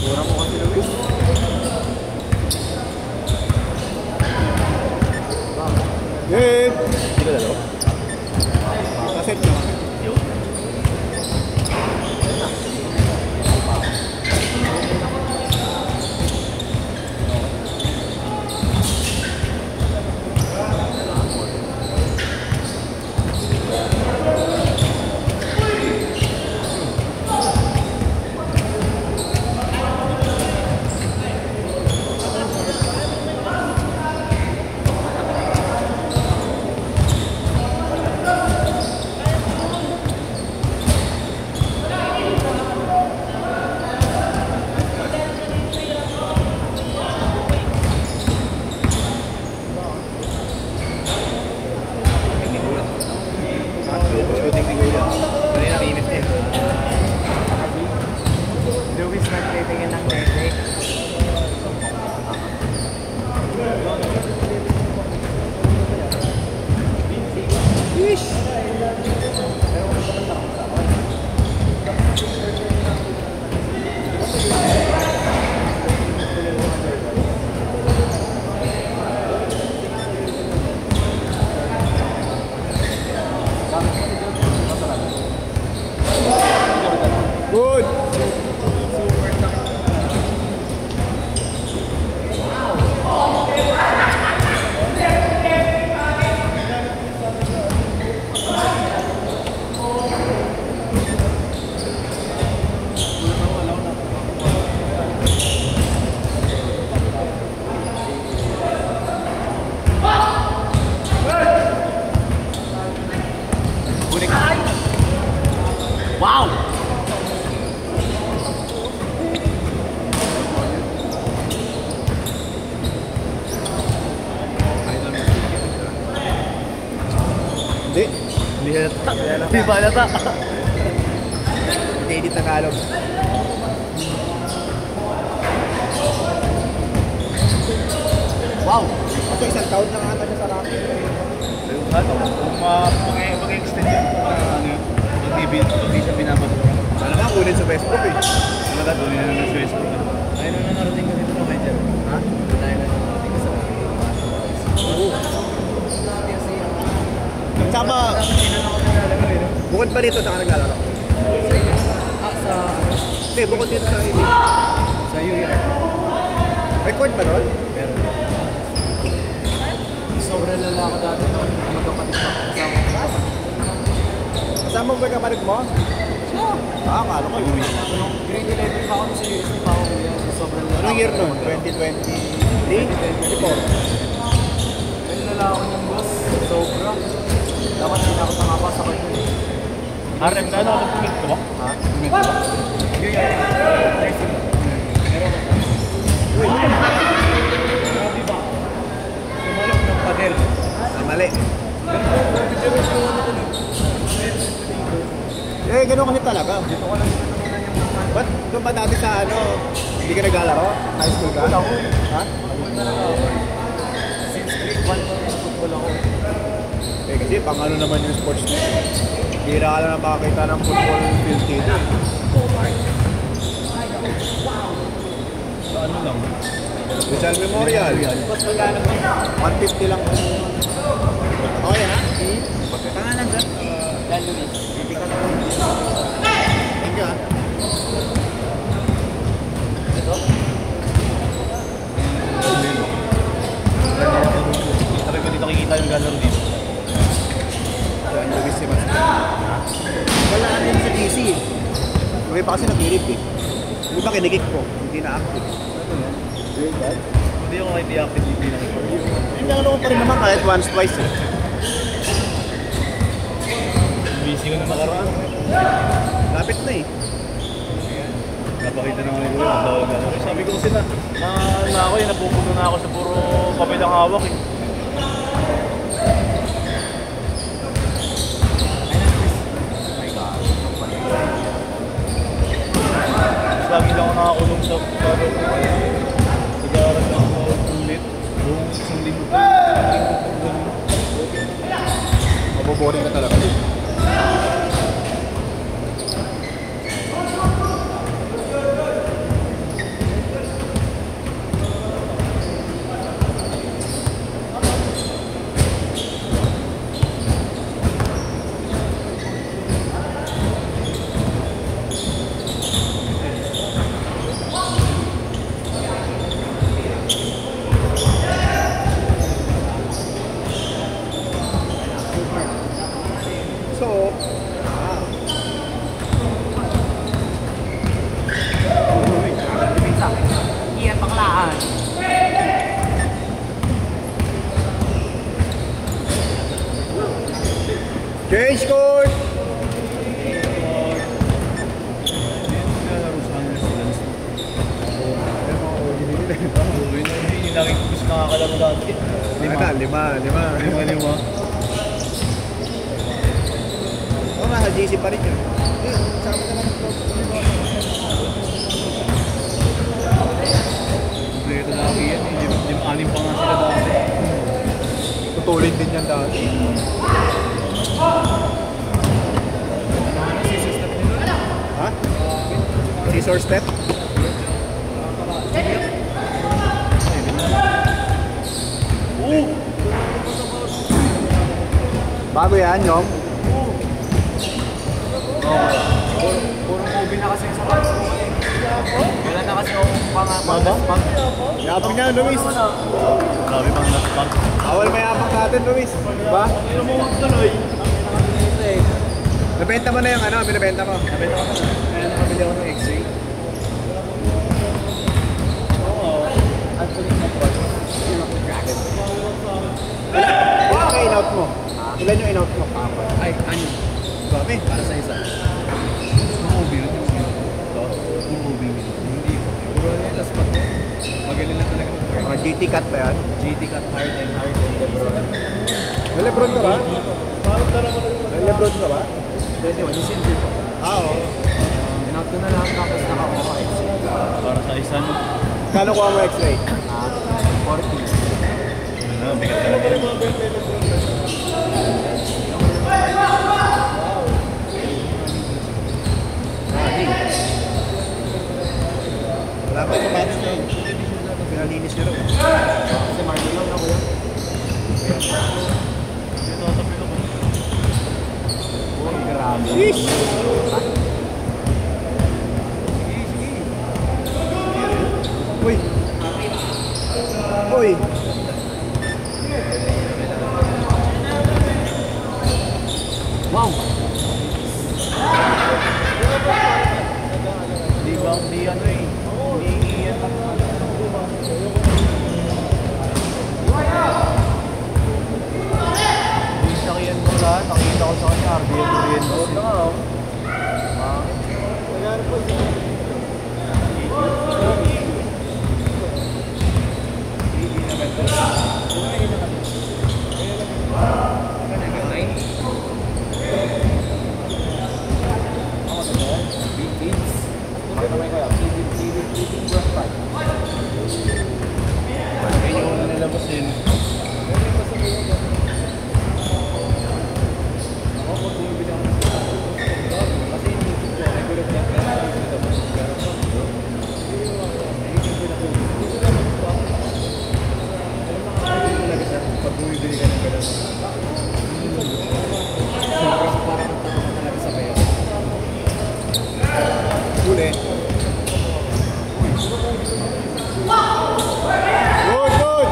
Mura mo kasi Luis. Game! Hindi na daw? Kaset naman. Wow! Hindi halata. Hindi ba halata? Edit Tagalog. Wow! Kasi isang taon na ata niya sa racket. Ano? Kung mag-extend yun, hindi siya pinapagawa. Ano nga, kunin sa Westbrook eh. Ano ka, kunin na ng Westbrook. Ayun na narating ka dito kay Jer. Ha? Ayun na narating ka sa Saka bukod pa dito, saka naglalaro? sa Hindi, bukod dito sa sa UAR. record ba doon? Pero sobrang lalaki dati noon. Magkapatid pa kasama. Kasama mo ba kapatid mo? Akala ko yun. Grade 11 pa ako sa USD pa ako. Sobrang lalaki. Anong year nun? 2023? 2024? Yung lalaki ng boss, sobra. Dapat tinakot na nga pa sa kanya. RM na ano? Anong tumit ko ba? Ha? Sumalok ng padel. Mali. Eh, ganun kasi talaga. Dito ko lang natutunan yung mga Ba't doon pa dati sa ano, hindi ka naglalaro? High school ka? Wala ko. Ha? Since grade 1 ko sa football ako. Eh, kasi pang ano naman yung sports na yun. Bira ka lang na makakita ng football field dito. Sa ano lang? Rizal Memorial. Tapos wala naman. 150 lang. Okay na? Pangalan dyan? Dan Luis. Hindi ka naman. Thank you ha. Ito? Sabi ko dito kikita yung galero dito. Join Luis si Mas. Wala ano yun sa DC eh. May pa kasi nag-irip eh. Yung iba kinikik ko, hindi na active. Hindi ako hindi active dito ng ito. Hindi ano ko pa rin naman kahit once, twice eh. Busy ko na nakaraan. Lapit na eh. Napakita naman nito yung galero. Sabi ko kasi na ako eh, napupuno na ako sa puro kabilang hawak eh. Lagi lang ako nakakulong sa pag-aaral lang ako ulit. Buong isang linggo. Maboboring ka talaga. Yung lagi ko gusto nakakalaro dati. Lima. Lima. Oo nga, sa GC pa rin yun. Sama ka naman ito. Kompleto lagi yan eh. Anim pa nga sila dati. Tutulin din yan dati. Ha? Scissor step? Bago yan, Yong. Puro movie na kasi sa box. Wala na kasi akong pang-pang. Yapang niya, Luis. Grabe pang last pang. Awal mayapang natin, Luis. Diba? Lumuwag tuloy. Nabenta mo na yung ano, binibenta mo. Nabenta ko na. Kaya nakabili ako ng X-ray. Oo. Actually, na-prod. Ilan ka in-out mo? Ilan yung in-out mo? Ay, ano? Dami. Para sa isa. Movie rin yung ito. Movie rin. Hindi. Puro na last part. Magaling na talaga mag-work. Mga GT cut ba yan? GT cut hard and Lebron. May Lebron ka ba? May Lebron ka ba? 21, yung silver po. Oo. Inout ko na lang tapos nakakuha ko X. Para sa isa no. Kano kuha mo X-ray? 40. Ano, bigat talaga yun. Wala pa yung patos na yun. Pinalinis nyo rin. Kasi Marlon lang ako yan. Ito, tapos ako. Oh, grabe. Sheesh! Uy! Uy! Wow! Di ba, di ano eh. Di iyan lang. Di sakyan mo lahat. Nakita ko sa kanya. RBN mo. Ito nga oh. Ayun yung una nilabas din. Pag bumibili ka ng ganun. Parang tama ka talaga sa kaya. Huli. Good, good!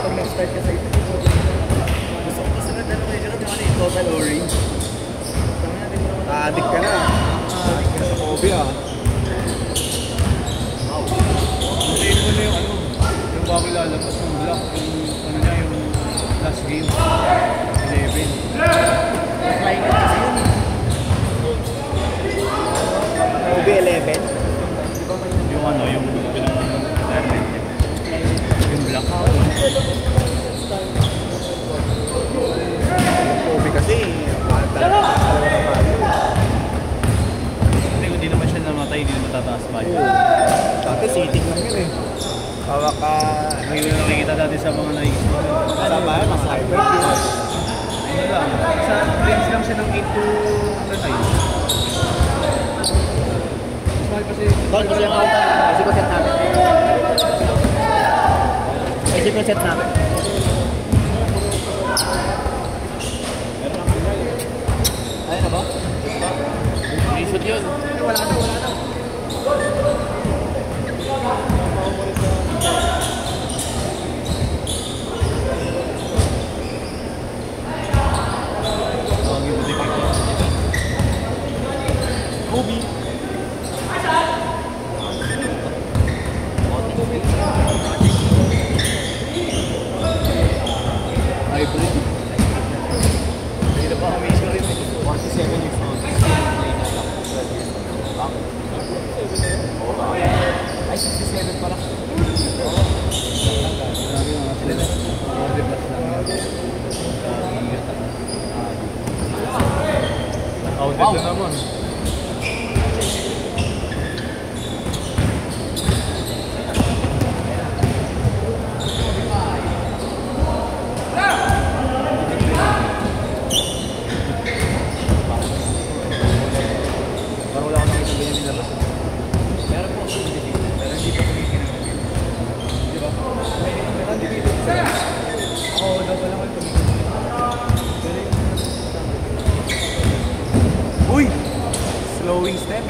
Pag nag-start ka sa ito. Gusto ko kasi na dalawa yung total orange. Addict ka na. Addict ka sa Kobe ah. Hintayin mo na yung ano. Yung bago lalabas ng black. Yung ano niya, yung last game. 11. Flying out kasi yun. Kobe 11. Yung ano, yung pinag-retirement niya. Yung black. Kobe kasi. Mahal talaga. Hindi, kung di naman siya namatay, hindi naman tataas pa yun. Dati sitting lang yun eh. Hawak ka. Yung nakikita dati sa mga Nike. Kasama yan, mga hyper. Ano lang, sa range lang siya ng 8 to 9. Small kasi, Tol, kasi yung auto. Kasi ko set namin. Kasi ko set namin. Ayun na ba? may shoot yun. Wala na. Ang yung butik ito. Kobe. Hybrid. Ito naman. Parang wala akong nakita ganyan nilabas. Meron po ako dito. Pero hindi pa kumikinang. Di ba? Meron dito. Ako daw pala ko kumikinang. Pero yung... Uy! Slowing step.